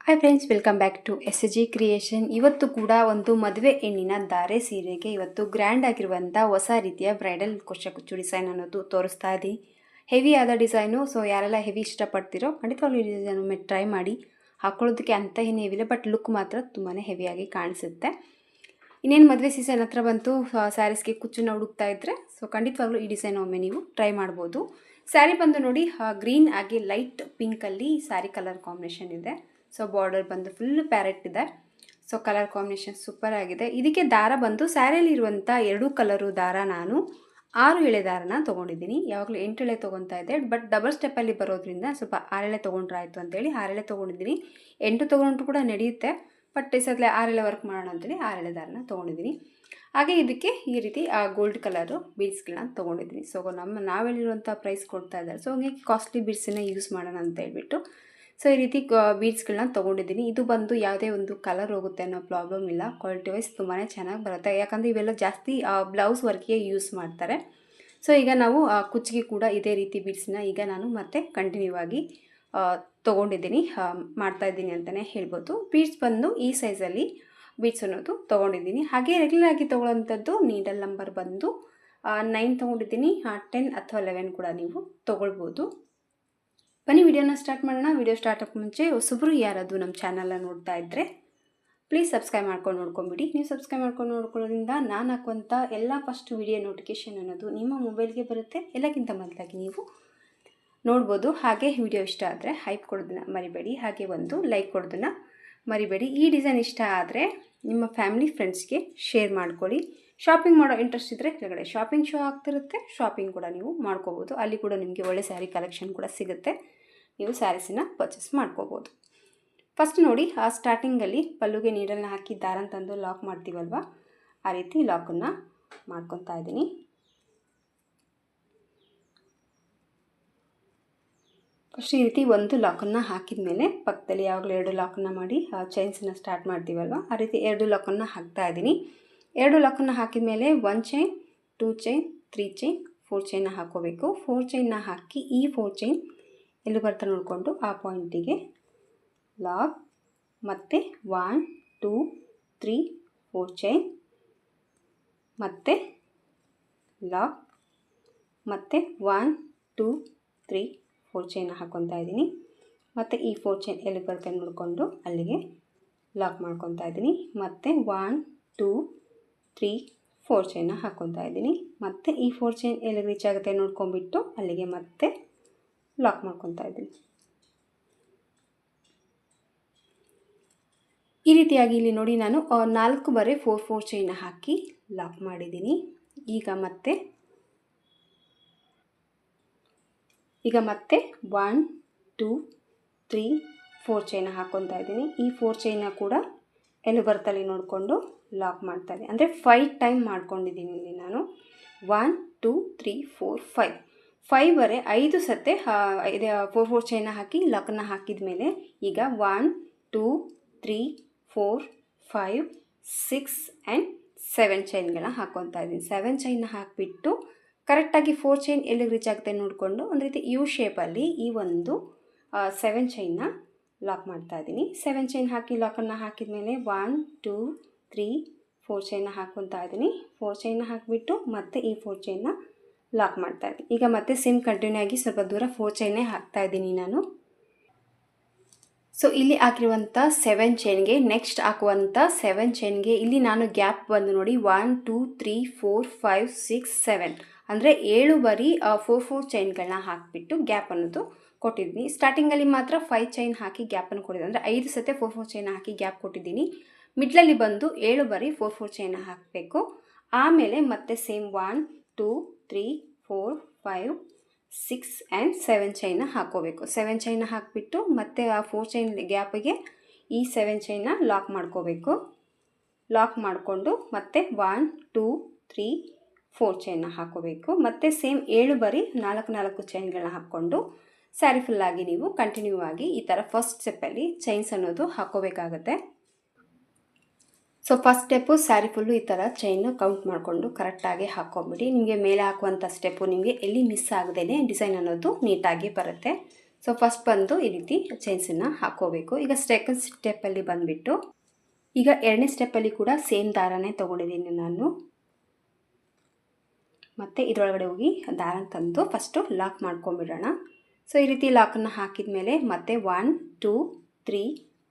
Hi friends, welcome back to SG creation. ಇವತ್ತು ಕೂಡ ಒಂದು ಮದುವೆ ಹೆಣ್ಣಿನ ಧಾರೆ ಸೀರೆಗೆ ಇವತ್ತು ಗ್ರ್ಯಾಂಡ್ ಆಗಿರುವಂಥ ಹೊಸ ರೀತಿಯ ಬ್ರೈಡಲ್ ಕುಚ್ಚು ಡಿಸೈನ್ ಅನ್ನೋದು ತೋರಿಸ್ತಾ ಇದ್ದೀನಿ. ಹೆವಿ ಆದ ಡಿಸೈನು. ಸೊ ಯಾರೆಲ್ಲ ಹೆವಿ ಇಷ್ಟಪಡ್ತಿರೋ ಖಂಡಿತವಾಗ್ಲೂ ಈ ಡಿಸೈನ್ ಒಮ್ಮೆ ಟ್ರೈ ಮಾಡಿ. ಹಾಕೊಳ್ಳೋದಕ್ಕೆ ಅಂತ ಏನು ಹೆವಿಲ್ಲ, ಬಟ್ ಲುಕ್ ಮಾತ್ರ ತುಂಬಾ ಹೆವಿಯಾಗಿ ಕಾಣಿಸುತ್ತೆ. ಇನ್ನೇನು ಮದುವೆ ಸೀಸನ್ ಹತ್ರ ಬಂತು, ಸ್ಯಾರೀಸ್ಗೆ ಕುಚ್ಚನ್ನು ಹುಡುಕ್ತಾ ಇದ್ದರೆ ಸೊ ಖಂಡಿತವಾಗ್ಲೂ ಈ ಡಿಸೈನ್ ಒಮ್ಮೆ ನೀವು ಟ್ರೈ ಮಾಡ್ಬೋದು. ಸ್ಯಾರಿ ಬಂದು ನೋಡಿ, ಗ್ರೀನ್ ಆಗಿ ಲೈಟ್ ಪಿಂಕಲ್ಲಿ ಸ್ಯಾರಿ ಕಲರ್ ಕಾಂಬಿನೇಷನ್ ಇದೆ. ಸೊ ಬಾರ್ಡರ್ ಬಂದು ಫುಲ್ ಪ್ಯಾರೆಟ್ ಇದೆ. ಸೊ ಕಲರ್ ಕಾಂಬಿನೇಷನ್ ಸೂಪರ್ ಆಗಿದೆ. ಇದಕ್ಕೆ ದಾರ ಬಂದು ಸ್ಯಾರಿಯಲ್ಲಿ ಇರುವಂಥ 2 ಕಲರು ದಾರ ನಾನು 6 ಎಳೆ ದಾರನ ತೊಗೊಂಡಿದ್ದೀನಿ. ಯಾವಾಗಲೂ 8 ಎಳೆ ತೊಗೊತಾ ಇದ್ದೆ, ಬಟ್ ಡಬಲ್ ಸ್ಟೆಪ್ಪಲ್ಲಿ ಬರೋದ್ರಿಂದ ಸ್ವಲ್ಪ 6 ಎಳೆ ತೊಗೊಂಡ್ರೆ ಆಯಿತು ಅಂತೇಳಿ 6 ಎಳೆ ತೊಗೊಂಡಿದ್ದೀನಿ. 8 ತೊಗೊಂಡ್ರು ಕೂಡ ನಡೆಯುತ್ತೆ, ಬಟ್ ಈ ಸಲ 6 ಎಳೆ ವರ್ಕ್ ಮಾಡೋಣ ಅಂತೇಳಿ 6 ಎಳೆ ದಾರನ ತೊಗೊಂಡಿದ್ದೀನಿ. ಹಾಗೆ ಇದಕ್ಕೆ ಈ ರೀತಿ ಗೋಲ್ಡ್ ಕಲರು ಬೀಡ್ಸ್ಗಳನ್ನ ತೊಗೊಂಡಿದ್ದೀನಿ. ಸೊ ನಾವೇಳಿರುವಂಥ ಪ್ರೈಸ್ ಕೊಡ್ತಾ ಇದ್ದಾರೆ, ಸೊ ಹಂಗೆ ಕಾಸ್ಟ್ಲಿ ಬೀಡ್ಸನ್ನು ಯೂಸ್ ಮಾಡೋಣ ಅಂತ ಹೇಳ್ಬಿಟ್ಟು ಸೊ ಈ ರೀತಿ ಬೀಡ್ಸ್ಗಳನ್ನ ತೊಗೊಂಡಿದ್ದೀನಿ. ಇದು ಬಂದು ಯಾವುದೇ ಒಂದು ಕಲರ್ ಹೋಗುತ್ತೆ ಅನ್ನೋ ಪ್ರಾಬ್ಲಮ್ ಇಲ್ಲ. ಕ್ವಾಲಿಟಿ ವೈಸ್ ತುಂಬಾ ಚೆನ್ನಾಗಿ ಬರುತ್ತೆ, ಯಾಕಂದರೆ ಇವೆಲ್ಲ ಜಾಸ್ತಿ ಬ್ಲೌಸ್ ವರ್ಕ್ಗೆ ಯೂಸ್ ಮಾಡ್ತಾರೆ. ಸೊ ಈಗ ನಾವು ಕುಚ್ಚಿಗೆ ಕೂಡ ಇದೇ ರೀತಿ ಬೀಡ್ಸನ್ನ ಈಗ ನಾನು ಮತ್ತೆ ಕಂಟಿನ್ಯೂ ಆಗಿ ತೊಗೊಂಡಿದ್ದೀನಿ, ಮಾಡ್ತಾಯಿದ್ದೀನಿ ಅಂತಲೇ ಹೇಳ್ಬೋದು. ಬೀಡ್ಸ್ ಬಂದು ಈ ಸೈಜಲ್ಲಿ ಬೀಡ್ಸ್ ಅನ್ನೋದು ತೊಗೊಂಡಿದ್ದೀನಿ. ಹಾಗೆ ರೆಗ್ಯುಲರ್ ಆಗಿ ತೊಗೊಳ್ಳೋಂಥದ್ದು ನೀಡಲ್ ನಂಬರ್ ಬಂದು 9 ತೊಗೊಂಡಿದ್ದೀನಿ. 10 ಅಥವಾ 11 ಕೂಡ ನೀವು ತೊಗೊಳ್ಬೋದು. ಬನ್ನಿ ವಿಡಿಯೋನ ಸ್ಟಾರ್ಟ್ ಮಾಡೋಣ. ವಿಡಿಯೋ ಸ್ಟಾರ್ಟ್ ಆಗೋಕ್ಕೆ ಮುಂಚೆ ಹೊಸಬ್ರು ಯಾರಾದರೂ ನಮ್ಮ ಚಾನಲ್ನ ನೋಡ್ತಾ ಇದ್ದರೆ ಪ್ಲೀಸ್ ಸಬ್ಸ್ಕ್ರೈಬ್ ಮಾಡ್ಕೊಂಡು ನೋಡ್ಕೊಂಬಿಡಿ. ನೀವು ಸಬ್ಸ್ಕ್ರೈಬ್ ಮಾಡ್ಕೊಂಡು ನೋಡ್ಕೊಳ್ಳೋದ್ರಿಂದ ನಾನು ಹಾಕುವಂಥ ಎಲ್ಲ ಫಸ್ಟ್ ವಿಡಿಯೋ ನೋಟಿಫಿಕೇಷನ್ ಅನ್ನೋದು ನಿಮ್ಮ ಮೊಬೈಲ್ಗೆ ಬರುತ್ತೆ. ಎಲ್ಲಕ್ಕಿಂತ ಮೊದಲಾಗಿ ನೀವು ನೋಡ್ಬೋದು. ಹಾಗೆ ವಿಡಿಯೋ ಇಷ್ಟ ಆದರೆ ಹೈಪ್ ಕೊಡೋದನ್ನ ಮರಿಬೇಡಿ, ಹಾಗೆ ಒಂದು ಲೈಕ್ ಕೊಡೋದನ್ನ ಮರಿಬೇಡಿ. ಈ ಡಿಸೈನ್ ಇಷ್ಟ ಆದರೆ ನಿಮ್ಮ ಫ್ಯಾಮಿಲಿ ಫ್ರೆಂಡ್ಸ್ಗೆ ಶೇರ್ ಮಾಡ್ಕೊಳ್ಳಿ. ಶಾಪಿಂಗ್ ಮಾಡೋ ಇಂಟ್ರೆಸ್ಟ್ ಇದ್ದರೆ ಕೆಳಗಡೆ ಶಾಪಿಂಗ್ ಶೋ ಆಗ್ತಿರುತ್ತೆ, ಶಾಪಿಂಗ್ ಕೂಡ ನೀವು ಮಾಡ್ಕೋಬೋದು. ಅಲ್ಲಿ ಕೂಡ ನಿಮಗೆ ಒಳ್ಳೆ ಸ್ಯಾರಿ ಕಲೆಕ್ಷನ್ ಕೂಡ ಸಿಗುತ್ತೆ, ನೀವು ಸ್ಯಾರೀಸನ್ನ ಪರ್ಚೇಸ್ ಮಾಡ್ಕೋಬೋದು. ಫಸ್ಟ್ ನೋಡಿ, ಸ್ಟಾರ್ಟಿಂಗಲ್ಲಿ ಪಲ್ಲುಗೆ ನೀಡಲ್ನ ಹಾಕಿ ದಾರನ ತಂದು ಲಾಕ್ ಮಾಡ್ತೀವಲ್ವ, ಆ ರೀತಿ ಲಾಕನ್ನು ಮಾಡ್ಕೊತಾ ಇದ್ದೀನಿ. ಫಸ್ಟ್ ಈ ರೀತಿ ಒಂದು ಲಾಕನ್ನು ಹಾಕಿದ ಮೇಲೆ ಪಕ್ಕದಲ್ಲಿ ಯಾವಾಗಲೂ 2 ಲಾಕನ್ನು ಮಾಡಿ ಚೈನ್ಸನ್ನು ಸ್ಟಾರ್ಟ್ ಮಾಡ್ತೀವಲ್ವ, ಆ ರೀತಿ 2 ಲಾಕನ್ನು ಹಾಕ್ತಾ ಇದ್ದೀನಿ. 2 ಲಾಕನ್ನು ಹಾಕಿದ ಮೇಲೆ 1 ಚೈನ್, 2 ಚೈನ್, 3 ಚೈನ್, 4 ಚೈನ್ನ ಹಾಕೋಬೇಕು. 4 ಚೈನ್ನ ಹಾಕಿ ಈ 4 ಚೈನ್ ಎಲ್ಲಿ ಬರ್ತಾ ನೋಡಿಕೊಂಡು ಆ ಪಾಯಿಂಟಿಗೆ ಲಾಕ್, ಮತ್ತು 1 2 3 4 ಚೈನ್, ಮತ್ತು ಲಾಕ್, ಮತ್ತು 1 2 3 4 ಚೈನ್ನ ಹಾಕ್ಕೊತಾ ಇದ್ದೀನಿ. ಮತ್ತು ಈ 4 ಚೈನ್ ಎಲ್ಲಿ ಬರುತ್ತೆ ನೋಡಿಕೊಂಡು ಅಲ್ಲಿಗೆ ಲಾಕ್ ಮಾಡ್ಕೊತಾ ಇದ್ದೀನಿ. ಮತ್ತು 1 2 3 4 ಚೈನ್ನ ಹಾಕ್ಕೊತಾ ಇದ್ದೀನಿ. ಮತ್ತು ಈ 4 ಚೈನ್ ಎಲ್ಲಿ ರೀಚ್ ಆಗುತ್ತೆ ನೋಡ್ಕೊಂಡ್ಬಿಟ್ಟು ಅಲ್ಲಿಗೆ ಮತ್ತೆ ಲಾಕ್ ಮಾಡ್ಕೊತಾ ಇದ್ದೀನಿ. ಈ ರೀತಿಯಾಗಿ ಇಲ್ಲಿ ನೋಡಿ ನಾನು 4 ಬಾರಿ 4 4 ಚೈನ್ನ ಹಾಕಿ ಲಾಕ್ ಮಾಡಿದ್ದೀನಿ. ಈಗ ಮತ್ತೆ 1 2 3 4 ಚೈನ್ನ ಹಾಕ್ಕೊತಾ ಇದ್ದೀನಿ. ಈ 4 ಚೈನ್ನ ಕೂಡ ಎಲ್ಲಿ ಬರ್ತಲ್ಲಿ ನೋಡಿಕೊಂಡು ಲಾಕ್ ಮಾಡ್ತಾಯಿದ್ದೀನಿ. ಅಂದರೆ 5 ಟೈಮ್ ಮಾಡ್ಕೊಂಡಿದ್ದೀನಿ ಇಲ್ಲಿ ನಾನು. 1 2 3 4 5 ಬರೆ 5 ಸತೆ 4 4 ಚೈನ್ನ ಹಾಕಿ ಲಾಕನ್ನು ಹಾಕಿದ ಮೇಲೆ ಈಗ 1 2 3 4 5 6 ಆ್ಯಂಡ್ 7 ಚೈನ್ಗಳನ್ನ ಹಾಕ್ಕೊತಾ ಇದ್ದೀನಿ. 7 ಚೈನ್ನ ಹಾಕಿಬಿಟ್ಟು ಕರೆಕ್ಟಾಗಿ 4 ಚೈನ್ ಎಲ್ಲಿಗೆ ರೀಚ್ ಆಗುತ್ತೆ ನೋಡಿಕೊಂಡು ಒಂದು ರೀತಿ ಯು ಶೇಪಲ್ಲಿ ಈ ಒಂದು 7 ಚೈನ್ನ ಲಾಕ್ ಮಾಡ್ತಾ ಇದ್ದೀನಿ. 7 ಚೈನ್ ಹಾಕಿ ಲಾಕನ್ನು ಹಾಕಿದ ಮೇಲೆ 1 2 3 4 ಚೈನ್ನ ಹಾಕ್ಕೊತಾ ಇದ್ದೀನಿ. 4 ಚೈನ್ನ ಹಾಕಿಬಿಟ್ಟು ಮತ್ತೆ ಈ 4 ಚೈನ್ನ ಲಾಕ್ ಮಾಡ್ತಾ ಇದ್ದೀನಿ. ಈಗ ಮತ್ತೆ ಸೇಮ್ ಕಂಟಿನ್ಯೂ ಆಗಿ ಸ್ವಲ್ಪ ದೂರ 4 ಚೈನ್ನೇ ಹಾಕ್ತಾ ಇದ್ದೀನಿ ನಾನು. ಸೊ ಇಲ್ಲಿ ಹಾಕಿರುವಂಥ 7 ಚೈನ್ಗೆ ನೆಕ್ಸ್ಟ್ ಹಾಕುವಂಥ 7 ಚೈನ್ಗೆ ಇಲ್ಲಿ ನಾನು ಗ್ಯಾಪ್ ಬಂದು ನೋಡಿ 1 2 3 4 5 6 7 ಅಂದರೆ 7 ಬಾರಿ 4 4 ಚೈನ್ಗಳನ್ನ ಹಾಕಿಬಿಟ್ಟು ಗ್ಯಾಪ್ ಅನ್ನೋದು ಕೊಟ್ಟಿದ್ದೀನಿ. ಸ್ಟಾರ್ಟಿಂಗಲ್ಲಿ ಮಾತ್ರ 5 ಚೈನ್ ಹಾಕಿ ಗ್ಯಾಪನ್ನು ಕೊಟ್ಟಿದ್ದೀನಿ, ಅಂದರೆ 5 ಸತೆ 4 4 ಚೈನ್ ಹಾಕಿ ಗ್ಯಾಪ್ ಕೊಟ್ಟಿದ್ದೀನಿ. ಮಿಡ್ಲಲ್ಲಿ ಬಂದು 7 ಬಾರಿ 4 4 ಚೈನ್ನ ಹಾಕಬೇಕು. ಆಮೇಲೆ ಮತ್ತೆ ಸೇಮ್ 1 2 3 4 5 6 ಆ್ಯಂಡ್ 7 ಚೈನ್ನ ಹಾಕೋಬೇಕು. 7 ಚೈನ್ನ ಹಾಕಿಬಿಟ್ಟು ಮತ್ತೆ ಆ 4 ಚೈನ್ ಗ್ಯಾಪಿಗೆ ಈ 7 ಚೈನ್ನ ಲಾಕ್ ಮಾಡ್ಕೋಬೇಕು. ಲಾಕ್ ಮಾಡಿಕೊಂಡು ಮತ್ತೆ 1 2 3 4 ಚೈನ್ನ ಹಾಕೋಬೇಕು. ಮತ್ತು ಸೇಮ್ 7 ಬಾರಿ 4 ಚೈನ್ಗಳನ್ನ ಹಾಕ್ಕೊಂಡು ಸ್ಯಾರಿ ಫುಲ್ಲಾಗಿ ನೀವು ಕಂಟಿನ್ಯೂ ಆಗಿ ಈ ಥರ ಫಸ್ಟ್ ಸ್ಟೆಪ್ಪಲ್ಲಿ ಚೈನ್ಸ್ ಅನ್ನೋದು ಹಾಕೋಬೇಕಾಗತ್ತೆ. So first step sari full ಈ ಥರ ಚೈನ್ನ ಕೌಂಟ್ ಮಾಡಿಕೊಂಡು ಕರೆಕ್ಟಾಗಿ ಹಾಕ್ಕೊಂಬಿಡಿ. ನಿಮಗೆ ಮೇಲೆ ಹಾಕುವಂಥ ಸ್ಟೆಪ್ಪು ನಿಮಗೆ ಎಲ್ಲಿ ಮಿಸ್ ಆಗದೇ ಡಿಸೈನ್ ಅನ್ನೋದು ನೀಟಾಗಿ ಬರುತ್ತೆ. ಸೊ ಫಸ್ಟ್ ಬಂದು ಈ ರೀತಿ ಚೈನ್ಸನ್ನು ಹಾಕ್ಕೋಬೇಕು. ಈಗ ಸೆಕೆಂಡ್ ಸ್ಟೆಪ್ಪಲ್ಲಿ ಬಂದುಬಿಟ್ಟು ಈಗ ಎರಡನೇ ಸ್ಟೆಪ್ಪಲ್ಲಿ ಕೂಡ ಸೇಮ್ ದಾರನೇ ತೊಗೊಂಡಿದ್ದೀನಿ ನಾನು. ಮತ್ತು ಇದರೊಳಗಡೆ ಹೋಗಿ ದಾರ ತಂದು ಫಸ್ಟು ಲಾಕ್ ಮಾಡ್ಕೊಂಬಿಡೋಣ. ಸೊ ಈ ರೀತಿ ಲಾಕನ್ನು ಹಾಕಿದ ಮೇಲೆ ಮತ್ತೆ 1 2 3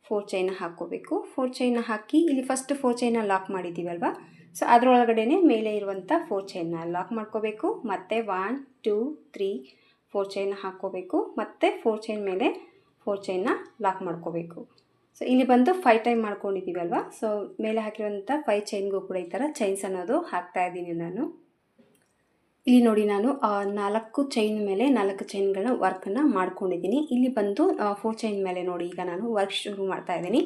4 ಚೈನ ಹಾಕ್ಕೋಬೇಕು. 4 ಚೈನ ಹಾಕಿ ಇಲ್ಲಿ ಫಸ್ಟ್ 4 ಚೈನ ಲಾಕ್ ಮಾಡಿದ್ದೀವಲ್ವ, ಸೊ ಅದರೊಳಗಡೆ ಮೇಲೆ ಇರುವಂಥ 4 ಚೈನ್ನ ಲಾಕ್ ಮಾಡ್ಕೋಬೇಕು. ಮತ್ತು 1 2 3 4 ಚೈನ ಹಾಕ್ಕೋಬೇಕು. ಮತ್ತು 4 ಚೈನ್ ಮೇಲೆ 4 ಚೈನ್ನ ಲಾಕ್ ಮಾಡ್ಕೋಬೇಕು. ಸೊ ಇಲ್ಲಿ ಬಂದು 5 ಟೈಮ್ ಮಾಡ್ಕೊಂಡಿದ್ದೀವಲ್ವ, ಸೊ ಮೇಲೆ ಹಾಕಿರುವಂಥ 5 ಚೈನ್ಗೂ ಕೂಡ ಈ ಥರ ಚೈನ್ಸ್ ಅನ್ನೋದು ಹಾಕ್ತಾಯಿದ್ದೀನಿ ನಾನು. ಇಲ್ಲಿ ನೋಡಿ ನಾನು 4 ಚೈನ್ ಮೇಲೆ 4 ಚೈನ್ಗಳನ್ನ ವರ್ಕನ್ನು ಮಾಡ್ಕೊಂಡಿದ್ದೀನಿ. ಇಲ್ಲಿ ಬಂದು 4 ಚೈನ್ ಮೇಲೆ ನೋಡಿ ಈಗ ನಾನು ವರ್ಕ್ ಶುರು ಮಾಡ್ತಾ ಇದ್ದೀನಿ.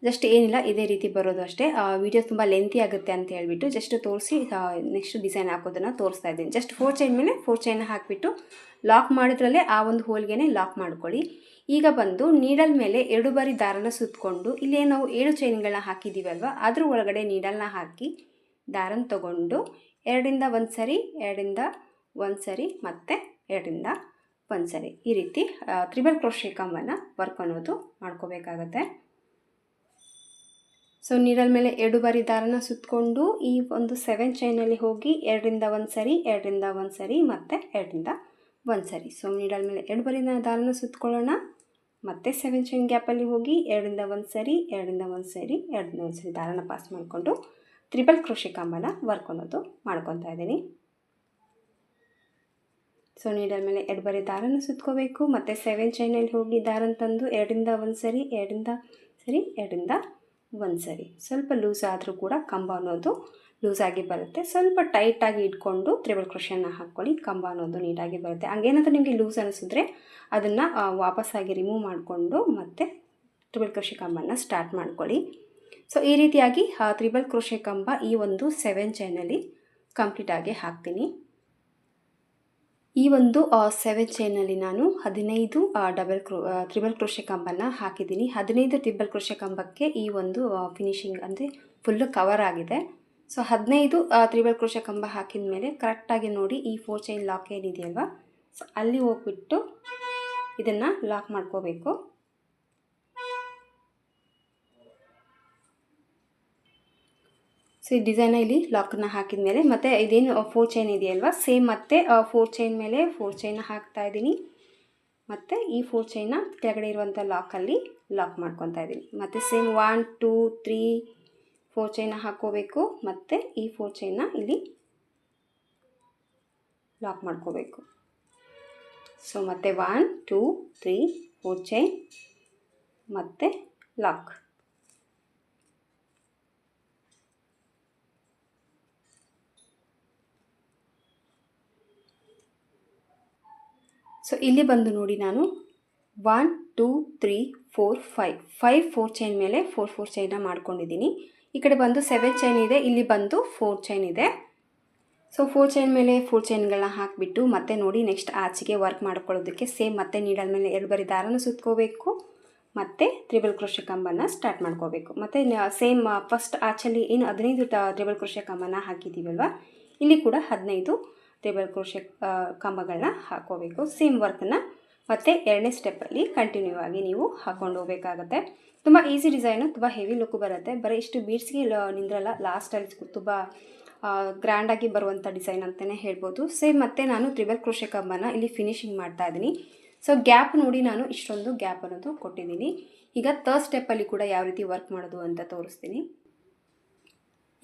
ಜಸ್ಟ್ ಏನಿಲ್ಲ, ಇದೇ ರೀತಿ ಬರೋದು ಅಷ್ಟೇ. ವಿಡಿಯೋ ತುಂಬ ಲೆಂತಿ ಆಗುತ್ತೆ ಅಂತ ಹೇಳ್ಬಿಟ್ಟು ಜಸ್ಟ್ ತೋರಿಸಿ ನೆಕ್ಸ್ಟ್ ಡಿಸೈನ್ ಹಾಕೋದನ್ನು ತೋರಿಸ್ತಾ ಇದ್ದೀನಿ. ಜಸ್ಟ್ 4 ಚೈನ್ ಮೇಲೆ 4 ಚೈನ್ ಹಾಕಿಬಿಟ್ಟು ಲಾಕ್ ಮಾಡಿದ್ರಲ್ಲೇ ಆ ಒಂದು ಹೋಲ್ಗೆ ಲಾಕ್ ಮಾಡ್ಕೊಳ್ಳಿ. ಈಗ ಬಂದು ನೀಡಲ್ ಮೇಲೆ 2 ಬಾರಿ ದಾರನ ಸುತ್ತಕೊಂಡು ಇಲ್ಲೇ ನಾವು 7 ಚೈನ್ಗಳನ್ನ ಹಾಕಿದ್ದೀವಲ್ವ, ಅದ್ರ ಒಳಗಡೆ ನೀಡಲ್ನ ಹಾಕಿ ದಾರನ ತೊಗೊಂಡು 2ರಿಂದ 1 ಸರಿ, 2ರಿಂದ 1 ಸರಿ, ಮತ್ತು 2ರಿಂದ 1 ಸರಿ ಈ ರೀತಿ ತ್ರಿಬಲ್ ಕ್ರೋಶೆ ಕಂಬನ ವರ್ಕ್ ಅನ್ನೋದು ಮಾಡ್ಕೋಬೇಕಾಗತ್ತೆ. ಸೊ ನೀಡಲ್ ಮೇಲೆ 2 ಬಾರಿ ದಾರನ ಸುತ್ತಕೊಂಡು ಈ ಒಂದು 7 ಚೈನಲ್ಲಿ ಹೋಗಿ 2ರಿಂದ 1 ಸರಿ, 2ರಿಂದ 1 ಸರಿ, ಮತ್ತು 2ರಿಂದ 1 ಸರಿ. ಸೊ ನೀಡಲ್ ಮೇಲೆ 2 ಬಾರಿ ದಾರನ ಸುತ್ತಕೊಳ್ಳೋಣ. ಮತ್ತು 7 ಚೈನ್ ಗ್ಯಾಪಲ್ಲಿ ಹೋಗಿ 2ರಿಂದ 1 ಸರಿ, 2ರಿಂದ 1 ಸರಿ, 2ರಿಂದ 1 ಸರಿ ದಾರನ ಪಾಸ್ ಮಾಡಿಕೊಂಡು ತ್ರಿಬಲ್ ಕ್ರೋಶೆ ಕಂಬನ ವರ್ಕ್ ಅನ್ನೋದು ಮಾಡ್ಕೊತಾ ಇದ್ದೀನಿ. ಸೊ ನೀಡಲ್ ಮೇಲೆ 2 ಬಾರಿ ದಾರನ ಸುತ್ಕೋಬೇಕು. ಮತ್ತು 7 ಚೈನಲ್ಲಿ ಹೋಗಿ ದಾರನ ತಂದು 2ರಿಂದ 1 ಸರಿ, 2ರಿಂದ ಸರಿ, 2ರಿಂದ 1 ಸರಿ. ಸ್ವಲ್ಪ ಲೂಸ್ ಆದರೂ ಕೂಡ ಕಂಬ ಅನ್ನೋದು ಲೂಸಾಗಿ ಬರುತ್ತೆ. ಸ್ವಲ್ಪ ಟೈಟಾಗಿ ಇಟ್ಕೊಂಡು ತ್ರಿಬಲ್ ಕ್ರೋಶೆನ ಹಾಕ್ಕೊಳ್ಳಿ, ಕಂಬ ಅನ್ನೋದು ನೀಟಾಗಿ ಬರುತ್ತೆ. ಹಂಗೇನಾದರೂ ನಿಮಗೆ ಲೂಸ್ ಅನಿಸಿದ್ರೆ ಅದನ್ನು ವಾಪಸ್ಸಾಗಿ ರಿಮೂವ್ ಮಾಡಿಕೊಂಡು ಮತ್ತೆ ತ್ರಿಬಲ್ ಕ್ರೋಶೆ ಕಂಬನ ಸ್ಟಾರ್ಟ್ ಮಾಡ್ಕೊಳ್ಳಿ. ಸೊ ಈ ರೀತಿಯಾಗಿ ತ್ರಿಬಲ್ ಕ್ರೋಶೆ ಕಂಬ ಈ ಒಂದು 7 ಚೈನಲ್ಲಿ ಕಂಪ್ಲೀಟಾಗಿ ಹಾಕ್ತೀನಿ. ಈ ಒಂದು 7 ಚೈನಲ್ಲಿ ನಾನು 15 ತ್ರಿಬಲ್ ಕ್ರೋಶೆ ಕಂಬನ ಹಾಕಿದ್ದೀನಿ. 15 ತ್ರಿಬಲ್ ಕ್ರೋಶೆ ಕಂಬಕ್ಕೆ ಈ ಒಂದು ಫಿನಿಶಿಂಗ್ ಅಂದರೆ ಫುಲ್ಲು ಕವರ್ ಆಗಿದೆ. ಸೊ 15 ತ್ರಿಬಲ್ ಕ್ರೋಶೆ ಕಂಬ ಹಾಕಿದ ಮೇಲೆ ಕರೆಕ್ಟಾಗಿ ನೋಡಿ ಈ 4 ಚೈನ್ ಲಾಕ್ ಏನಿದೆಯಲ್ವ, ಸೊ ಅಲ್ಲಿ ಹೋಗ್ಬಿಟ್ಟು ಇದನ್ನು ಲಾಕ್ ಮಾಡ್ಕೋಬೇಕು. ಸೊ ಈ ಡಿಸೈನ ಇಲ್ಲಿ ಲಾಕನ್ನು ಹಾಕಿದ ಮೇಲೆ ಮತ್ತು ಇದೇನು 4 ಚೈನ್ ಇದೆಯಲ್ವ, ಸೇಮ್ ಮತ್ತೆ 4 ಚೈನ್ ಮೇಲೆ 4 ಚೈನ ಹಾಕ್ತಾ ಇದ್ದೀನಿ. ಮತ್ತು ಈ 4 ಚೈನ ಕೆಳಗಡೆ ಇರುವಂಥ ಲಾಕಲ್ಲಿ ಲಾಕ್ ಮಾಡ್ಕೊತಾ ಇದ್ದೀನಿ. ಮತ್ತು ಸೇಮ್ 1 2 3 4 ಚೈನ ಹಾಕ್ಕೋಬೇಕು. ಮತ್ತು ಈ 4 ಚೈನ ಇಲ್ಲಿ ಲಾಕ್ ಮಾಡ್ಕೋಬೇಕು. ಸೊ ಮತ್ತೆ 1 2 3 4 ಚೈನ್ ಮತ್ತು ಲಾಕ್. ಸೊ ಇಲ್ಲಿ ಬಂದು ನೋಡಿ ನಾನು 1 2 3 4 5 4 ಚೈನ್ ಮೇಲೆ 4 ಚೈನ ಮಾಡ್ಕೊಂಡಿದ್ದೀನಿ. ಈ ಕಡೆ ಬಂದು 7 ಚೈನ್ ಇದೆ, ಇಲ್ಲಿ ಬಂದು 4 ಚೈನ್ ಇದೆ. ಸೊ 4 ಚೈನ್ ಮೇಲೆ 4 ಚೈನ್ಗಳನ್ನ ಹಾಕಿಬಿಟ್ಟು ಮತ್ತೆ ನೋಡಿ ನೆಕ್ಸ್ಟ್ ಆಚೆಗೆ ವರ್ಕ್ ಮಾಡ್ಕೊಳ್ಳೋದಕ್ಕೆ ಸೇಮ್ ಮತ್ತೆ ನೀಡಲ್ ಮೇಲೆ 2 ಬಾರಿ ದಾರನ ಸುತ್ಕೋಬೇಕು. ಮತ್ತು ತ್ರಿಬಲ್ ಕ್ರೋಶೆ ಕಂಬನ ಸ್ಟಾರ್ಟ್ ಮಾಡ್ಕೋಬೇಕು. ಮತ್ತು ಸೇಮ್ ಫಸ್ಟ್ ಆಚಲ್ಲಿ ಏನು 15 ತ್ರಿಬಲ್ ಕ್ರೋಶೆ ಕಂಬನ ಹಾಕಿದ್ದೀವಲ್ವ, ಇಲ್ಲಿ ಕೂಡ 15 ತ್ರಿಬಲ್ ಕ್ರೋಶೆ ಕಂಬಗಳನ್ನ ಹಾಕ್ಕೋಬೇಕು. ಸೇಮ್ ವರ್ಕನ್ನು ಮತ್ತು 2ನೇ ಸ್ಟೆಪ್ಪಲ್ಲಿ ಕಂಟಿನ್ಯೂ ಆಗಿ ನೀವು ಹಾಕ್ಕೊಂಡು ಹೋಗಬೇಕಾಗತ್ತೆ. ತುಂಬ ಈಸಿ ಡಿಸೈನು, ತುಂಬ ಹೆವಿ ಲುಕ್ ಬರುತ್ತೆ. ಬರೀ ಇಷ್ಟು ಬೀಡ್ಸ್ಗೆ ನಿಂದ್ರಲ್ಲ, ಲಾಸ್ಟಲ್ಲಿ ತುಂಬ ಗ್ರ್ಯಾಂಡಾಗಿ ಬರುವಂಥ ಡಿಸೈನ್ ಅಂತಲೇ ಹೇಳ್ಬೋದು. ಸೇಮ್ ಮತ್ತು ನಾನು ತ್ರಿಬಲ್ ಕ್ರೋಶೆ ಕಂಬನ ಇಲ್ಲಿ ಫಿನಿಶಿಂಗ್ ಮಾಡ್ತಾ ಇದ್ದೀನಿ. ಸೊ ಗ್ಯಾಪ್ ನೋಡಿ ನಾನು ಇಷ್ಟೊಂದು ಗ್ಯಾಪ್ ಅನ್ನೋದು ಕೊಟ್ಟಿದ್ದೀನಿ. ಈಗ ಥರ್ಡ್ ಸ್ಟೆಪ್ಪಲ್ಲಿ ಕೂಡ ಯಾವ ರೀತಿ ವರ್ಕ್ ಮಾಡೋದು ಅಂತ ತೋರಿಸ್ತೀನಿ.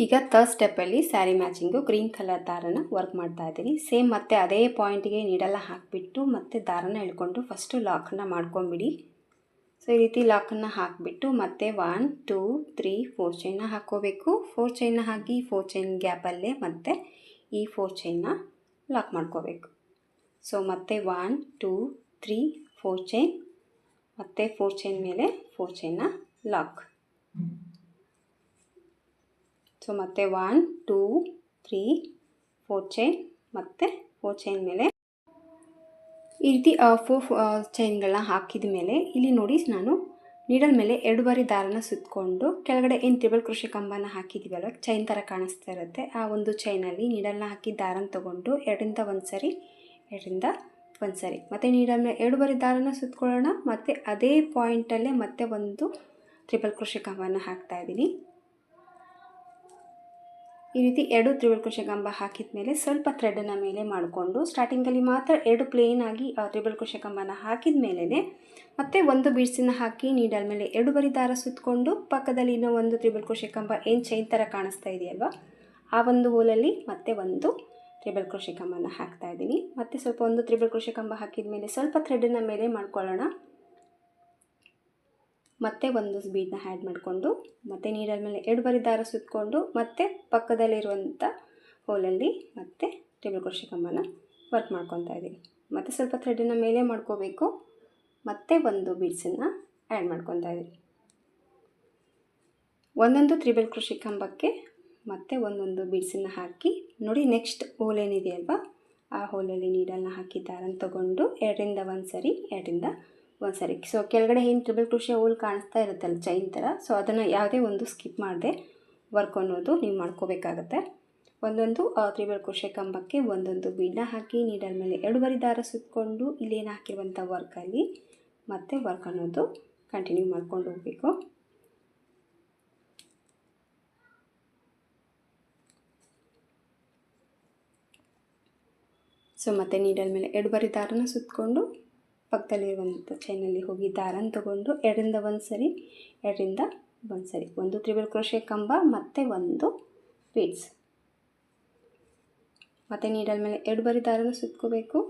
ಈಗ ಥರ್ಡ್ ಸ್ಟೆಪ್ಪಲ್ಲಿ ಸ್ಯಾರಿ ಮ್ಯಾಚಿಂಗು ಗ್ರೀನ್ ಕಲರ್ ದಾರನ ವರ್ಕ್ ಮಾಡ್ತಾ ಇದ್ದೀನಿ. ಸೇಮ್ ಮತ್ತು ಅದೇ ಪಾಯಿಂಟಿಗೆ ನೀಡಲ್ಲ ಹಾಕಿಬಿಟ್ಟು ಮತ್ತು ದಾರನ ಎಳ್ಕೊಂಡು ಫಸ್ಟು ಲಾಕನ್ನು ಮಾಡ್ಕೊಂಬಿಡಿ. ಸೊ ಈ ರೀತಿ ಲಾಕನ್ನು ಹಾಕಿಬಿಟ್ಟು ಮತ್ತೆ 1 2 3 4 ಚೈನ ಹಾಕ್ಕೋಬೇಕು. 4 ಚೈನ ಹಾಕಿ 4 ಚೈನ್ ಗ್ಯಾಪಲ್ಲೇ ಮತ್ತೆ ಈ 4 ಚೈನ್ನ ಲಾಕ್ ಮಾಡ್ಕೋಬೇಕು. ಸೊ ಮತ್ತೆ 1 2 3 4 ಚೈನ್ ಮತ್ತು 4 ಚೈನ್ ಮೇಲೆ 4 ಚೈನ್ನ ಲಾಕ್. ಸೊ ಮತ್ತೆ 1 2 3 4 ಚೈನ್ ಮತ್ತು 4 ಚೈನ್ ಮೇಲೆ ಈ ರೀತಿ 4 ಚೈನ್ಗಳನ್ನ ಹಾಕಿದ ಮೇಲೆ ಇಲ್ಲಿ ನೋಡಿ ನಾನು ನೀಡಲ್ ಮೇಲೆ 2 ಬಾರಿ ದಾರನ ಸುತ್ತಕೊಂಡು ಕೆಳಗಡೆ ಏನು ತ್ರಿಬಲ್ ಕ್ರೋಶೆ ಕಂಬನ ಹಾಕಿದ್ದೀವಲ್ಲ, ಚೈನ್ ಥರ ಕಾಣಿಸ್ತಾ ಇರುತ್ತೆ, ಆ ಒಂದು ಚೈನಲ್ಲಿ ನೀಡಲ್ನ ಹಾಕಿ ದಾರನ ತೊಗೊಂಡು 2ರಿಂದ 1 ಸರಿ, 2ರಿಂದ ಒಂದು ಸರಿ ಮತ್ತು ನೀಡಲ್ ಮೇಲೆ 2 ಬಾರಿ ದಾರನ ಸುತ್ಕೊಳ್ಳೋಣ. ಮತ್ತು ಅದೇ ಪಾಯಿಂಟಲ್ಲೇ ಮತ್ತೆ ಒಂದು ಟ್ರಿಬಲ್ ಕ್ರೋಶೆ ಕಂಬನ ಹಾಕ್ತಾಯಿದ್ದೀನಿ. ಈ ರೀತಿ 2 ಟ್ರಿಬಲ್ ಕ್ರೋಶೆ ಕಂಬ ಹಾಕಿದ ಮೇಲೆ ಸ್ವಲ್ಪ ಥ್ರೆಡನ್ನು ಮೇಲೆ ಮಾಡಿಕೊಂಡು ಸ್ಟಾರ್ಟಿಂಗಲ್ಲಿ ಮಾತ್ರ 2 ಪ್ಲೇನ್ ಆಗಿ ಟ್ರಿಬಲ್ ಕ್ರೋಶೆ ಕಂಬನ ಹಾಕಿದ ಮೇಲೇ ಮತ್ತೆ ಒಂದು ಬೀಡ್ಸನ್ನು ಹಾಕಿ ನೀಡಲ್ ಮೇಲೆ 2 ಬಾರಿ ದಾರ ಸುತ್ತಕೊಂಡು ಪಕ್ಕದಲ್ಲಿ ಇನ್ನೂ ಒಂದು ಟ್ರಿಬಲ್ ಕ್ರೋಶೆ ಕಂಬ ಏನು ಚೈನ್ ಥರ ಕಾಣಿಸ್ತಾ ಇದೆಯಲ್ವ, ಆ ಒಂದು ಹೋಲಲ್ಲಿ ಮತ್ತೆ ಒಂದು ಟ್ರಿಬಲ್ ಕ್ರೋಶೆ ಕಂಬನ ಹಾಕ್ತಾ ಇದ್ದೀನಿ. ಮತ್ತು ಸ್ವಲ್ಪ ಒಂದು ಟ್ರಿಬಲ್ ಕ್ರೋಶೆ ಕಂಬ ಹಾಕಿದ ಮೇಲೆ ಸ್ವಲ್ಪ ಥ್ರೆಡನ್ನು ಮೇಲೆ ಮಾಡ್ಕೊಳ್ಳೋಣ. ಮತ್ತೆ ಒಂದು ಬೀಡನ್ನ ಆ್ಯಡ್ ಮಾಡಿಕೊಂಡು ಮತ್ತೆ ನೀಡಲ್ ಮೇಲೆ 2 ಬಾರಿ ದಾರ ಸುತ್ತಕೊಂಡು ಮತ್ತೆ ಪಕ್ಕದಲ್ಲಿರುವಂಥ ಹೋಲಲ್ಲಿ ಮತ್ತೆ ಟ್ರಿಬಲ್ ಕ್ರೋಶೆ ಕಂಬನ ವರ್ಕ್ ಮಾಡ್ಕೊತಾ ಇದ್ದೀನಿ. ಮತ್ತು ಸ್ವಲ್ಪ ಥ್ರೆಡನ್ನು ಮೇಲೆ ಮಾಡ್ಕೋಬೇಕು. ಮತ್ತೆ ಒಂದು ಬೀಡ್ಸನ್ನು ಆ್ಯಡ್ ಮಾಡ್ಕೊತಾ ಇದ್ದೀನಿ. ಒಂದೊಂದು ಟ್ರಿಬಲ್ ಕ್ರೋಶೆ ಕಂಬಕ್ಕೆ ಮತ್ತೆ ಒಂದೊಂದು ಬೀಡ್ಸನ್ನು ಹಾಕಿ ನೋಡಿ, ನೆಕ್ಸ್ಟ್ ಹೋಲ್ ಏನಿದೆಯಲ್ವ ಆ ಹೋಲಲ್ಲಿ ನೀಡಲ್ನ ಹಾಕಿ ದಾರನ ತಗೊಂಡು 2ರಿಂದ 1 ಸರಿ 2ರಿಂದ 1 ಸರಿ. ಸೊ ಕೆಳಗಡೆ ಏನು ಟ್ರಿಬಲ್ ಕ್ರೋಶೆ ಹೋಲ್ ಕಾಣಿಸ್ತಾ ಇರುತ್ತಲ್ಲ ಚೈನ್ ಥರ, ಸೊ ಅದನ್ನು ಯಾವುದೇ ಒಂದು ಸ್ಕಿಪ್ ಮಾಡದೆ ವರ್ಕ್ ಅನ್ನೋದು ನೀವು ಮಾಡ್ಕೋಬೇಕಾಗತ್ತೆ. ಒಂದೊಂದು ಟ್ರಿಬಲ್ ಕ್ರೋಶೆ ಕಂಬಕ್ಕೆ ಒಂದೊಂದು ಬೀಡನ್ನ ಹಾಕಿ ನೀಡಲ್ ಮೇಲೆ 2 ಬಾರಿ ದಾರ ಸುತ್ತಕೊಂಡು ಇಲ್ಲೇನು ಹಾಕಿರುವಂಥ ವರ್ಕಲ್ಲಿ ಮತ್ತೆ ವರ್ಕ್ ಅನ್ನೋದು ಕಂಟಿನ್ಯೂ ಮಾಡ್ಕೊಂಡು ಹೋಗಬೇಕು. ಸೊ ಮತ್ತು ನೀಡಲ್ ಮೇಲೆ 2 ಬಾರಿ ದಾರನ ಸುತ್ತಕೊಂಡು ಪಕ್ಕದಲ್ಲಿರುವಂಥ ಚೈನಲ್ಲಿ ಹೋಗಿ ದಾರನ ತಗೊಂಡು 2ರಿಂದ 1 ಸರಿ 2ರಿಂದ 1 ಸರಿ ಒಂದು ಟ್ರಿಬಲ್ ಕ್ರೋಶೆ ಕಂಬ ಮತ್ತು ಒಂದು ಬೀಡ್ಸ್. ಮತ್ತು ನೀಡಲ್ ಮೇಲೆ 2 ಬಾರಿ ದಾರನ ಸುತ್ಕೋಬೇಕು.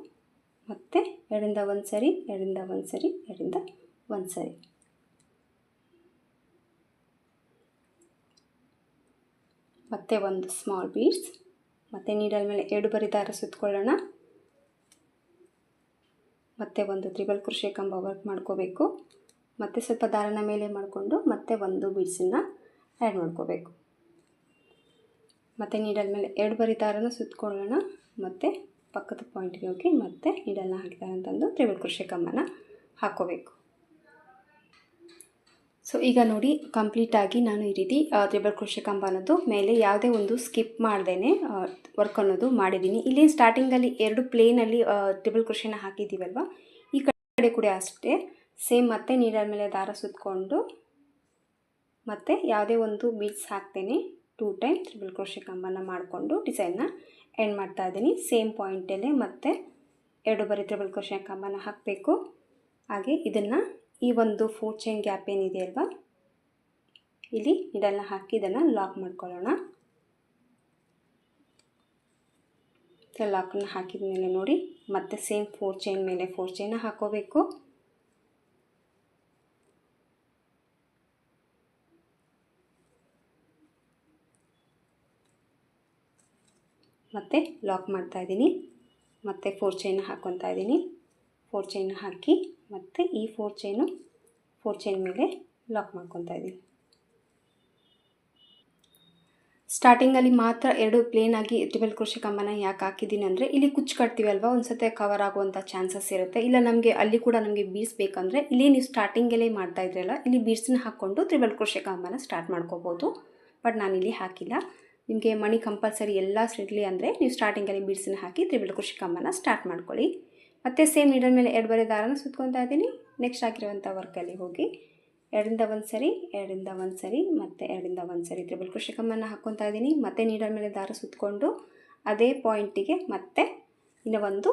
ಮತ್ತು 2ರಿಂದ 1 ಸರಿ 2ರಿಂದ 1 ಸರಿ 2ರಿಂದ 1 ಸರಿ. ಮತ್ತು ಒಂದು ಸ್ಮಾಲ್ ಬೀಡ್ಸ್. ಮತ್ತು ನೀಡಲ್ ಮೇಲೆ 2 ಬಾರಿ ದಾರ ಸುತ್ತಕೊಳ್ಳೋಣ. ಮತ್ತು ಒಂದು ಟ್ರಿಬಲ್ ಕ್ರೋಶೆ ಕಂಬ ವರ್ಕ್ ಮಾಡ್ಕೋಬೇಕು. ಮತ್ತು ಸ್ವಲ್ಪ ದಾರನ ಮೇಲೆ ಮಾಡಿಕೊಂಡು ಮತ್ತೆ ಒಂದು ಬೀಡ್ಸನ್ನು ಆ್ಯಡ್ ಮಾಡ್ಕೋಬೇಕು. ಮತ್ತು ನೀಡಲ್ ಮೇಲೆ 2 ಬಾರಿ ದಾರನ ಸುತ್ತಕೊಳ್ಳೋಣ. ಮತ್ತು ಪಕ್ಕದ ಪಾಯಿಂಟ್ಗೆ ಹೋಗಿ ಮತ್ತೆ ನೀಡಲ್ನ ಹಾಕಿದ್ದಾರೆ ಅಂತಂದು ಟ್ರಿಬಲ್ ಕ್ರೋಶೆ ಕಂಬನ ಹಾಕ್ಕೋಬೇಕು. ಸೊ ಈಗ ನೋಡಿ, ಕಂಪ್ಲೀಟಾಗಿ ನಾನು ಈ ರೀತಿ ಟ್ರಿಬಲ್ ಕ್ರೋಶೆ ಕಂಬ ಅನ್ನೋದು ಮೇಲೆ ಯಾವುದೇ ಒಂದು ಸ್ಕಿಪ್ ಮಾಡ್ದೇ ವರ್ಕ್ ಅನ್ನೋದು ಮಾಡಿದ್ದೀನಿ. ಇಲ್ಲಿ ಸ್ಟಾರ್ಟಿಂಗಲ್ಲಿ 2 ಪ್ಲೇನಲ್ಲಿ ಟ್ರಿಬಲ್ ಕ್ರೋಶೆನ ಹಾಕಿದ್ದೀವಲ್ವ, ಈ ಕಡೆ ಕೂಡ ಅಷ್ಟೇ ಸೇಮ್ ಮತ್ತೆ ನೀಡಲ್ ಮೇಲೆ ದಾರ ಸುತ್ತಕೊಂಡು ಮತ್ತು ಯಾವುದೇ ಒಂದು ಬೀಡ್ಸ್ ಹಾಕ್ತೇನೆ 2 ಟೈಮ್ ಟ್ರಿಬಲ್ ಕ್ರೋಶೆ ಕಂಬನ ಮಾಡಿಕೊಂಡು ಡಿಸೈನ್ನ ಎಂಡ್ ಮಾಡ್ತಾ ಇದ್ದೀನಿ. ಸೇಮ್ ಪಾಯಿಂಟಲ್ಲೇ ಮತ್ತೆ 2 ಬಾರಿ ಟ್ರಿಬಲ್ ಕ್ರೋಶೆ ಕಂಬನ ಹಾಕಬೇಕು. ಹಾಗೆ ಇದನ್ನು ಈ ಒಂದು 4 ಚೈನ್ ಗ್ಯಾಪ್ ಏನಿದೆ ಅಲ್ವಾ, ಇಲ್ಲಿ ನೀಡಲ್ನ ಹಾಕಿ ಇದನ್ನು ಲಾಕ್ ಮಾಡ್ಕೊಳ್ಳೋಣ. ಲಾಕನ್ನು ಹಾಕಿದ ಮೇಲೆ ನೋಡಿ, ಮತ್ತೆ ಸೇಮ್ 4 ಚೈನ್ ಮೇಲೆ 4 ಚೈನ ಹಾಕೋಬೇಕು. ಮತ್ತು ಲಾಕ್ ಮಾಡ್ತಾ ಇದ್ದೀನಿ. ಮತ್ತೆ 4 ಚೈನ ಹಾಕ್ಕೊತಾ ಇದ್ದೀನಿ. 4 ಚೈನ ಹಾಕಿ ಮತ್ತು ಈ 4 ಚೈನ್ ಮೇಲೆ ಲಾಕ್ ಮಾಡ್ಕೊತಾ ಇದ್ದೀನಿ. ಸ್ಟಾರ್ಟಿಂಗಲ್ಲಿ ಮಾತ್ರ 2 ಪ್ಲೇನಾಗಿ ಟ್ರಿಬಲ್ ಕ್ರೋಶೆ ಕಂಬನ ಯಾಕೆ ಹಾಕಿದ್ದೀನಿ ಅಂದರೆ, ಇಲ್ಲಿ ಕುಚ್ಚು ಕಟ್ತೀವಿ ಅಲ್ವಾ, ಒಂದು ಸತಿ ಕವರ್ ಆಗುವಂಥ ಚಾನ್ಸಸ್ ಇರುತ್ತೆ. ಇಲ್ಲ ನಮಗೆ ಅಲ್ಲಿ ಕೂಡ ನಮಗೆ ಬೀಡ್ಸ್ ಬೇಕಂದರೆ ಇಲ್ಲಿ ನೀವು ಸ್ಟಾರ್ಟಿಂಗಲ್ಲೇ ಮಾಡ್ತಾ ಇದ್ರಲ್ಲ, ಇಲ್ಲಿ ಬೀಡ್ಸನ್ನ ಹಾಕ್ಕೊಂಡು ಟ್ರಿಬಲ್ ಕ್ರೋಶೆ ಕಂಬನ ಸ್ಟಾರ್ಟ್ ಮಾಡ್ಕೋಬೋದು. ಬಟ್ ನಾನಿಲ್ಲಿ ಹಾಕಿಲ್ಲ. ನಿಮಗೆ ಮಣಿ ಕಂಪಲ್ಸರಿ ಎಲ್ಲ ಸಿಗಲಿ ಅಂದರೆ ನೀವು ಸ್ಟಾರ್ಟಿಂಗಲ್ಲಿ ಬೀಡ್ಸನ್ನ ಹಾಕಿ ಟ್ರಿಬಲ್ ಕ್ರೋಶೆ ಕಂಬನ ಸ್ಟಾರ್ಟ್ ಮಾಡ್ಕೊಳ್ಳಿ. ಮತ್ತು ಸೇಮ್ ನೀಡಲ್ ಮೇಲೆ 2 ಬಾರಿ ದಾರನ ಸುತ್ಕೊತಾ ಇದ್ದೀನಿ. ನೆಕ್ಸ್ಟ್ ಆಗಿರುವಂಥ ವರ್ಕಲ್ಲಿ ಹೋಗಿ 2ರಿಂದ 1 ಸರಿ 2ರಿಂದ 1 ಸರಿ ಮತ್ತು 2ರಿಂದ 1 ಸರಿ ಟ್ರಿಬಲ್ ಕ್ರೋಶೆ ಕಂಬನ ಹಾಕ್ಕೊತಾ ಇದ್ದೀನಿ. ಮತ್ತು ನೀಡಲ್ ಮೇಲೆ ದಾರ ಸುತ್ತಕೊಂಡು ಅದೇ ಪಾಯಿಂಟಿಗೆ ಮತ್ತೆ ಇನ್ನೂ ಒಂದು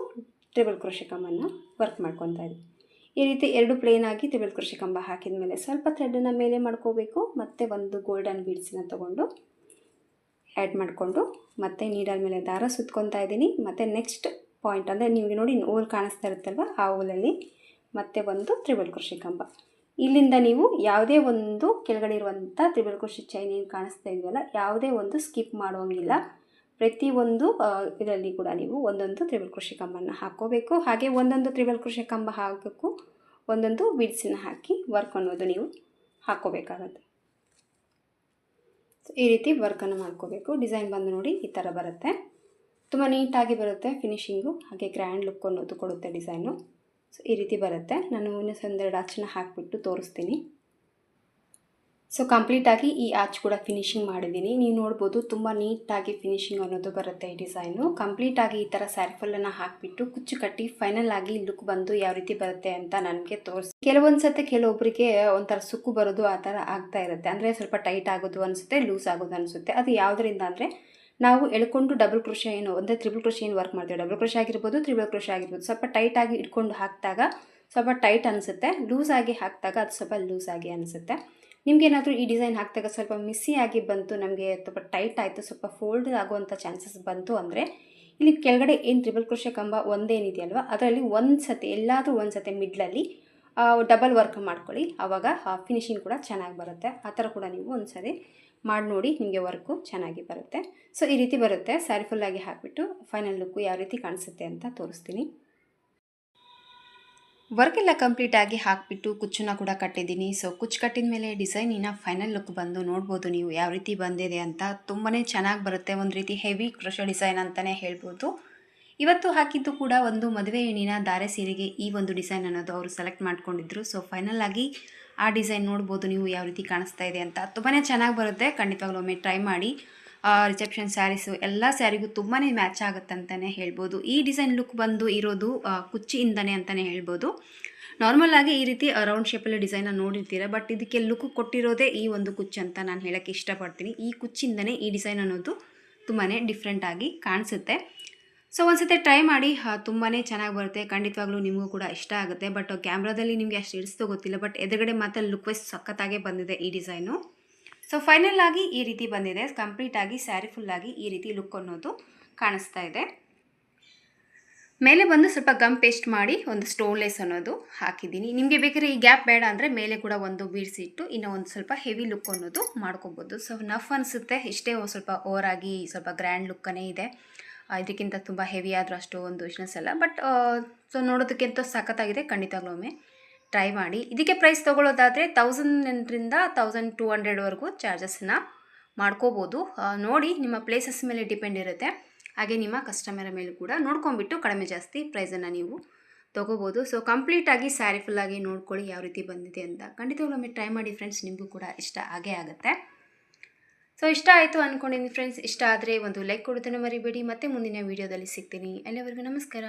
ಟ್ರಿಬಲ್ ಕ್ರೋಶೆ ಕಂಬನ ವರ್ಕ್ ಮಾಡ್ಕೊತಾ ಇದ್ದೀನಿ. ಈ ರೀತಿ 2 ಪ್ಲೇನಾಗಿ ಟ್ರಿಬಲ್ ಕ್ರೋಶೆ ಕಂಬ ಹಾಕಿದ ಮೇಲೆ ಸ್ವಲ್ಪ ಥ್ರೆಡನ್ನು ಮೇಲೆ ಮಾಡ್ಕೋಬೇಕು. ಮತ್ತು ಒಂದು ಗೋಲ್ಡನ್ ಬೀಡ್ಸನ್ನ ತೊಗೊಂಡು ಆ್ಯಡ್ ಮಾಡಿಕೊಂಡು ಮತ್ತೆ ನೀಡಲ್ ಮೇಲೆ ದಾರ ಸುತ್ಕೊತಾ ಇದ್ದೀನಿ. ಮತ್ತು ನೆಕ್ಸ್ಟ್ ಪಾಯಿಂಟ್ ಅಂದರೆ ನಿಮಗೆ ನೋಡಿ ಹೋಲ್ ಕಾಣಿಸ್ತಾ ಇರುತ್ತಲ್ವ, ಆ ಹೋಲಲ್ಲಿ ಮತ್ತೆ ಒಂದು ಟ್ರಿಬಲ್ ಕ್ರೋಶೆ ಕಂಬ. ಇಲ್ಲಿಂದ ನೀವು ಯಾವುದೇ ಒಂದು ಕೆಳಗಡೆ ಇರುವಂಥ ಟ್ರಿಬಲ್ ಕ್ರೋಶೆ ಚೈನ್ ಏನು ಕಾಣಿಸ್ತಾ ಇದೆಯಲ್ಲ, ಯಾವುದೇ ಒಂದು ಸ್ಕಿಪ್ ಮಾಡೋಂಗಿಲ್ಲ. ಪ್ರತಿಯೊಂದು ಇದರಲ್ಲಿ ಕೂಡ ನೀವು ಒಂದೊಂದು ಟ್ರಿಬಲ್ ಕ್ರೋಶೆ ಕಂಬನ ಹಾಕ್ಕೋಬೇಕು. ಹಾಗೆ ಒಂದೊಂದು ಟ್ರಿಬಲ್ ಕ್ರೋಶೆ ಕಂಬ ಹಾಕೋಕ್ಕೂ ಒಂದೊಂದು ಬೀಡ್ಸನ್ನ ಹಾಕಿ ವರ್ಕ್ ಅನ್ನೋದು ನೀವು ಹಾಕ್ಕೋಬೇಕಾಗತ್ತೆ. ಈ ರೀತಿ ವರ್ಕನ್ನು ಮಾಡ್ಕೋಬೇಕು. ಡಿಸೈನ್ ಬಂದು ನೋಡಿ ಈ ಥರ ಬರುತ್ತೆ. ತುಂಬ ನೀಟಾಗಿ ಬರುತ್ತೆ ಫಿನಿಶಿಂಗು, ಹಾಗೆ ಗ್ರ್ಯಾಂಡ್ ಲುಕ್ ಅನ್ನೋದು ಕೊಡುತ್ತೆ ಡಿಸೈನು. ಸೊ ಈ ರೀತಿ ಬರುತ್ತೆ. ನಾನು ಇನ್ನೊಂದೆರಡು ಅಚ್ಚನ್ನ ಹಾಕಿಬಿಟ್ಟು ತೋರಿಸ್ತೀನಿ. ಸೊ ಕಂಪ್ಲೀಟಾಗಿ ಈ ಆಚ್ ಕೂಡ ಫಿನಿಶಿಂಗ್ ಮಾಡಿದ್ದೀನಿ. ನೀವು ನೋಡ್ಬೋದು ತುಂಬ ನೀಟಾಗಿ ಫಿನಿಶಿಂಗ್ ಅನ್ನೋದು ಬರುತ್ತೆ ಈ ಡಿಸೈನು. ಕಂಪ್ಲೀಟಾಗಿ ಈ ಥರ ಸ್ಯಾರಿಫಲ್ಲನ್ನು ಹಾಕಿಬಿಟ್ಟು ಕುಚ್ಚು ಕಟ್ಟಿ ಫೈನಲ್ ಆಗಿ ಲುಕ್ ಬಂದು ಯಾವ ರೀತಿ ಬರುತ್ತೆ ಅಂತ ನನಗೆ ತೋರಿಸಿ. ಕೆಲವೊಂದು ಸತಿ ಕೆಲವೊಬ್ಬರಿಗೆ ಒಂಥರ ಸುಕ್ಕು ಬರೋದು ಆ ಥರ ಆಗ್ತಾ ಇರುತ್ತೆ. ಅಂದರೆ ಸ್ವಲ್ಪ ಟೈಟ್ ಆಗೋದು ಅನಿಸುತ್ತೆ, ಲೂಸ್ ಆಗೋದು ಅನಿಸುತ್ತೆ. ಅದು ಯಾವುದರಿಂದ ಅಂದರೆ ನಾವು ಎಳ್ಕೊಂಡು ಡಬಲ್ ಕ್ರೋಶೆ ಏನು ಅಂದರೆ ತ್ರಿಬಲ್ ಕ್ರೋಶೆ ಏನು ವರ್ಕ್ ಮಾಡ್ತೀವಿ, ಡಬಲ್ ಕ್ರೋಶೆ ಆಗಿರ್ಬೋದು, ತ್ರಿಬಲ್ ಕ್ರೋಶೆ ಆಗಿರ್ಬೋದು, ಸ್ವಲ್ಪ ಟೈಟಾಗಿ ಇಟ್ಕೊಂಡು ಹಾಕಿದಾಗ ಸ್ವಲ್ಪ ಟೈಟ್ ಅನಿಸುತ್ತೆ, ಲೂಸಾಗಿ ಹಾಕಿದಾಗ ಅದು ಸ್ವಲ್ಪ ಲೂಸಾಗಿ ಅನಿಸುತ್ತೆ. ನಿಮಗೇನಾದರೂ ಈ ಡಿಸೈನ್ ಹಾಕಿದಾಗ ಸ್ವಲ್ಪ ಮಿಸ್ಸಿಯಾಗಿ ಬಂತು, ನಮಗೆ ಸ್ವಲ್ಪ ಟೈಟ್ ಆಯಿತು, ಸ್ವಲ್ಪ ಫೋಲ್ಡ್ ಆಗುವಂಥ ಚಾನ್ಸಸ್ ಬಂತು ಅಂದರೆ ಇಲ್ಲಿ ಕೆಳಗಡೆ ಏನು ತ್ರಿಬಲ್ ಕ್ರೋಶೆ ಕಂಬ ಒಂದೇನಿದೆಯಲ್ವ ಅದರಲ್ಲಿ ಒಂದು ಸತಿ ಎಲ್ಲಾದರೂ ಒಂದು ಸತಿ ಮಿಡ್ಲಲ್ಲಿ ಡಬಲ್ ವರ್ಕ್ ಮಾಡ್ಕೊಳ್ಳಿ. ಆವಾಗ ಫಿನಿಶಿಂಗ್ ಕೂಡ ಚೆನ್ನಾಗಿ ಬರುತ್ತೆ. ಆ ಥರ ಕೂಡ ನೀವು ಒಂದು ಸರಿ ಮಾಡಿ ನೋಡಿ, ನಿಮಗೆ ವರ್ಕು ಚೆನ್ನಾಗಿ ಬರುತ್ತೆ. ಸೊ ಈ ರೀತಿ ಬರುತ್ತೆ. ಸ್ಯಾರಿ ಫುಲ್ಲಾಗಿ ಹಾಕಿಬಿಟ್ಟು ಫೈನಲ್ ಲುಕ್ಕು ಯಾವ ರೀತಿ ಕಾಣಿಸುತ್ತೆ ಅಂತ ತೋರಿಸ್ತೀನಿ. ವರ್ಕೆಲ್ಲ ಕಂಪ್ಲೀಟಾಗಿ ಹಾಕಿಬಿಟ್ಟು ಕುಚ್ಚನ್ನ ಕೂಡ ಕಟ್ಟಿದ್ದೀನಿ. ಸೊ ಕುಚ್ಚು ಕಟ್ಟಿದ ಮೇಲೆ ಡಿಸೈನಿನ ಫೈನಲ್ ಲುಕ್ ಬಂದು ನೋಡ್ಬೋದು ನೀವು ಯಾವ ರೀತಿ ಬಂದಿದೆ ಅಂತ. ತುಂಬಾ ಚೆನ್ನಾಗಿ ಬರುತ್ತೆ. ಒಂದು ರೀತಿ ಹೆವಿ ಕ್ರೋಶೆ ಡಿಸೈನ್ ಅಂತಲೇ ಹೇಳ್ಬೋದು. ಇವತ್ತು ಹಾಕಿದ್ದು ಕೂಡ ಒಂದು ಮದುವೆ ಹೆಣ್ಣಿನ ಧಾರೆ ಸೀರೆಗೆ ಈ ಒಂದು ಡಿಸೈನ್ ಅನ್ನೋದು ಅವರು ಸೆಲೆಕ್ಟ್ ಮಾಡ್ಕೊಂಡಿದ್ರು. ಸೊ ಫೈನಲ್ ಆಗಿ ಆ ಡಿಸೈನ್ ನೋಡ್ಬೋದು ನೀವು ಯಾವ ರೀತಿ ಕಾಣಿಸ್ತಾ ಇದೆ ಅಂತ. ತುಂಬಾ ಚೆನ್ನಾಗಿ ಬರುತ್ತೆ. ಖಂಡಿತವಾಗ್ಲೂ ಒಮ್ಮೆ ಟ್ರೈ ಮಾಡಿ. ರಿಸೆಪ್ಷನ್ ಸ್ಯಾರೀಸು ಎಲ್ಲ ಸ್ಯಾರಿಗೂ ತುಂಬಾ ಮ್ಯಾಚ್ ಆಗುತ್ತೆ ಅಂತಲೇ ಹೇಳ್ಬೋದು. ಈ ಡಿಸೈನ್ ಲುಕ್ ಬಂದು ಇರೋದು ಕುಚ್ಚಿಯಿಂದನೇ ಅಂತಲೇ ಹೇಳ್ಬೋದು. ನಾರ್ಮಲಾಗಿ ಈ ರೀತಿ ರೌಂಡ್ ಶೇಪಲ್ಲಿ ಡಿಸೈನ ನೋಡಿರ್ತೀರ, ಬಟ್ ಇದಕ್ಕೆ ಲುಕ್ ಕೊಟ್ಟಿರೋದೇ ಈ ಒಂದು ಕುಚ್ಚು ಅಂತ ನಾನು ಹೇಳೋಕ್ಕೆ ಇಷ್ಟಪಡ್ತೀನಿ. ಈ ಕುಚ್ಚಿಂದನೇ ಈ ಡಿಸೈನ್ ಅನ್ನೋದು ತುಂಬಾ ಡಿಫ್ರೆಂಟಾಗಿ ಕಾಣಿಸುತ್ತೆ. ಸೊ ಒಂದ್ಸತಿ ಟ್ರೈ ಮಾಡಿ, ತುಂಬಾ ಚೆನ್ನಾಗಿ ಬರುತ್ತೆ. ಖಂಡಿತವಾಗ್ಲೂ ನಿಮಗೂ ಕೂಡ ಇಷ್ಟ ಆಗುತ್ತೆ. ಬಟ್ ಕ್ಯಾಮ್ರಾದಲ್ಲಿ ನಿಮಗೆ ಅಷ್ಟು ಇಡಿಸ್ತೋ ಗೊತ್ತಿಲ್ಲ, ಬಟ್ ಎದುರುಗಡೆ ಮಾತ್ರ ಲುಕ್ ವೈಸ್ ಸಖತ್ತಾಗೇ ಬಂದಿದೆ ಈ ಡಿಸೈನು. ಸೊ ಫೈನಲ್ ಆಗಿ ಈ ರೀತಿ ಬಂದಿದೆ. ಕಂಪ್ಲೀಟಾಗಿ ಸ್ಯಾರಿ ಫುಲ್ಲಾಗಿ ಈ ರೀತಿ ಲುಕ್ ಅನ್ನೋದು ಕಾಣಿಸ್ತಾ ಇದೆ. ಮೇಲೆ ಬಂದು ಸ್ವಲ್ಪ ಗಮ್ ಪೇಸ್ಟ್ ಮಾಡಿ ಒಂದು ಸ್ಟೋನ್ ಲೇಸ್ ಅನ್ನೋದು ಹಾಕಿದ್ದೀನಿ. ನಿಮಗೆ ಬೇಕಾದ್ರೆ ಈ ಗ್ಯಾಪ್ ಬೇಡ ಅಂದರೆ ಮೇಲೆ ಕೂಡ ಒಂದು ಬೀಡ್ಸ್ ಇಟ್ಟು ಇನ್ನೂ ಒಂದು ಸ್ವಲ್ಪ ಹೆವಿ ಲುಕ್ ಅನ್ನೋದು ಮಾಡ್ಕೋಬೋದು. ಸೊ ನಫ್ ಅನಿಸುತ್ತೆ. ಇಷ್ಟೇ ಸ್ವಲ್ಪ ಓವರ್ ಆಗಿ ಸ್ವಲ್ಪ ಗ್ರ್ಯಾಂಡ್ ಲುಕ್ಕನೇ ಇದೆ. ಇದಕ್ಕಿಂತ ತುಂಬ ಹೆವಿ ಆದರೂ ಅಷ್ಟು ಒಂದು ಇಶ್ನೆಸ್ ಅಲ್ಲ, ಬಟ್ ಸೊ ನೋಡೋದಕ್ಕಿಂತ ಸಖತ್ತಾಗಿದೆ. ಖಂಡಿತವಾಗ್ಲೂ ಒಮ್ಮೆ ಟ್ರೈ ಮಾಡಿ. ಇದಕ್ಕೆ ಪ್ರೈಸ್ ತೊಗೊಳ್ಳೋದಾದರೆ 1000ರಿಂದ 1200ವರೆಗೂ ಚಾರ್ಜಸ್ನ ಮಾಡ್ಕೋಬೋದು. ನೋಡಿ, ನಿಮ್ಮ ಪ್ಲೇಸಸ್ ಮೇಲೆ ಡಿಪೆಂಡ್ ಇರುತ್ತೆ. ಹಾಗೆ ನಿಮ್ಮ ಕಸ್ಟಮರ್ ಮೇಲೆ ಕೂಡ ನೋಡ್ಕೊಂಬಿಟ್ಟು ಕಡಿಮೆ ಜಾಸ್ತಿ ಪ್ರೈಸನ್ನು ನೀವು ತೊಗೋಬೋದು. ಸೊ ಕಂಪ್ಲೀಟಾಗಿ ಸ್ಯಾರಿ ಫುಲ್ಲಾಗಿ ನೋಡ್ಕೊಳ್ಳಿ ಯಾವ ರೀತಿ ಬಂದಿದೆ ಅಂತ. ಖಂಡಿತವಾಗ್ಲೂ ಒಮ್ಮೆ ಟ್ರೈ ಮಾಡಿ ಫ್ರೆಂಡ್ಸ್, ನಿಮಗೂ ಕೂಡ ಇಷ್ಟ ಆಗೇ ಆಗುತ್ತೆ. ಸೊ ಇಷ್ಟ ಆಯಿತು ಅಂದ್ಕೊಂಡಿದ್ದೀನಿ ಫ್ರೆಂಡ್ಸ್. ಇಷ್ಟ ಆದರೆ ಒಂದು ಲೈಕ್ ಕೊಡೋದನ್ನು ಮರಿಬೇಡಿ. ಮತ್ತೆ ಮುಂದಿನ ವೀಡಿಯೋದಲ್ಲಿ ಸಿಗ್ತೀನಿ. ಅಲ್ಲಿವರೆಗೂ ನಮಸ್ಕಾರ.